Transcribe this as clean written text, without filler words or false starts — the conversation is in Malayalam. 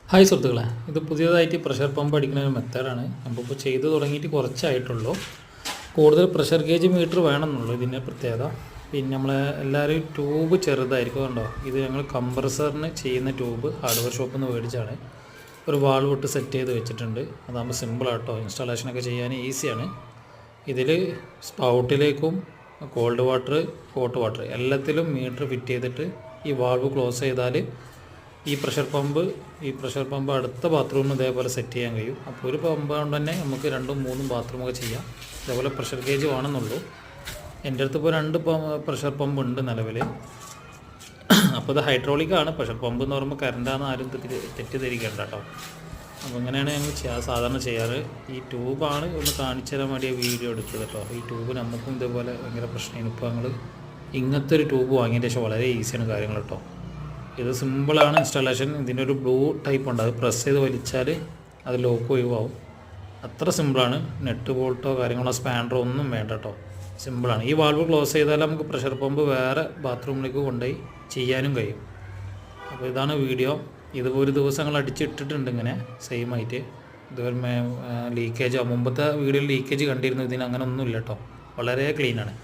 ഹായ് സുഹൃത്തുക്കളെ, ഇത് പുതിയതായിട്ട് പ്രഷർ പമ്പ് അടിക്കുന്ന ഒരു മെത്തേഡാണ്. നമ്മളിപ്പോൾ ചെയ്ത് തുടങ്ങിയിട്ട് കുറച്ചായിട്ടുള്ളൂ. കൂടുതൽ പ്രഷർ ഗേജ് മീറ്റർ വേണമെന്നുള്ളൂ ഇതിൻ്റെ പ്രത്യേകത. പിന്നെ എല്ലാവരും ട്യൂബ് ചെറുതായിരിക്കും. കണ്ടോ, ഇത് ഞങ്ങൾ കംപ്രസറിന് ചെയ്യുന്ന ട്യൂബ് ഹാർഡ്വെയർ ഷോപ്പിൽ നിന്ന് മേടിച്ചാണ്. ഒരു വാൾവ് ഇട്ട് സെറ്റ് ചെയ്ത് വെച്ചിട്ടുണ്ട്. അതാകുമ്പോൾ സിമ്പിളാട്ടോ, ഇൻസ്റ്റാളേഷനൊക്കെ ചെയ്യാൻ ഈസിയാണ്. ഇതിൽ സ്പൗട്ടിലേക്കും കോൾഡ് വാട്ടർ, ഹോട്ട് വാട്ടർ എല്ലാത്തിലും മീറ്റർ ഫിറ്റ് ചെയ്തിട്ട് ഈ വാൾവ് ക്ലോസ് ചെയ്താൽ ഈ പ്രഷർ പമ്പ് അടുത്ത ബാത്റൂമിൽ ഇതേപോലെ സെറ്റ് ചെയ്യാൻ കഴിയും. അപ്പോൾ ഒരു പമ്പ് കൊണ്ട് തന്നെ നമുക്ക് 2ഉം 3ഉം ബാത്റൂമൊക്കെ ചെയ്യാം. ഇതേപോലെ പ്രഷർ ഗേജ് വേണമെന്നുള്ളൂ. എൻ്റെ അടുത്ത് ഇപ്പോൾ 2 പ്രഷർ പമ്പ് ഉണ്ട് നിലവിൽ. അപ്പോൾ ഇത് ഹൈഡ്രോളിക്കാണ്. പ്രഷർ പമ്പ് എന്ന് പറയുമ്പോൾ കറണ്ടാണെന്ന് ആരും തെറ്റിദ്ധരിക്കേണ്ട കേട്ടോ. അപ്പോൾ ഇങ്ങനെയാണ് ഞങ്ങൾ സാധാരണ ചെയ്യാറ്. ഈ ട്യൂബാണ് ഒന്ന് കാണിച്ചു തരാൻ വേണ്ടി വീഡിയോ എടുത്തത് കേട്ടോ. ഈ ട്യൂബ് നമുക്കും ഇതേപോലെ ഭയങ്കര പ്രശ്നമാണ്. ഇപ്പോൾ ഞങ്ങൾ ഇങ്ങനത്തെ ഒരു ട്യൂബ് വാങ്ങിയതിന് ശേഷം വളരെ ഈസിയാണ് കാര്യങ്ങൾ കേട്ടോ. ഇത് സിമ്പിളാണ് ഇൻസ്റ്റാളേഷൻ. ഇതിൻ്റെ ഒരു ബ്ലൂ ടൈപ്പ് ഉണ്ട്, അത് പ്രസ് ചെയ്ത് വലിച്ചാൽ അത് ലോക്ക് ഒഴിവാകും. അത്ര സിമ്പിളാണ്. നെറ്റ് ബോൾട്ടോ കാര്യങ്ങളോ സ്പാനറോ ഒന്നും വേണ്ട കേട്ടോ. സിമ്പിളാണ്. ഈ വാൾവ് ക്ലോസ് ചെയ്താൽ നമുക്ക് പ്രഷർ പമ്പ് വേറെ ബാത്റൂമിലേക്ക് കൊണ്ടുപോയി ചെയ്യാനും കഴിയും. അപ്പോൾ ഇതാണ് വീഡിയോ. ഇതിപ്പോൾ ഒരു ദിവസങ്ങൾ അടിച്ചിട്ടിട്ടുണ്ട് ഇങ്ങനെ സെയിം ആയിട്ട്. ഇതുവരെ ലീക്കേജ്, മുമ്പത്തെ വീഡിയോയിൽ ലീക്കേജ് കണ്ടിരുന്നു. ഇതിന് അങ്ങനെ ഒന്നുമില്ല കേട്ടോ. വളരെ ക്ലീനാണ്.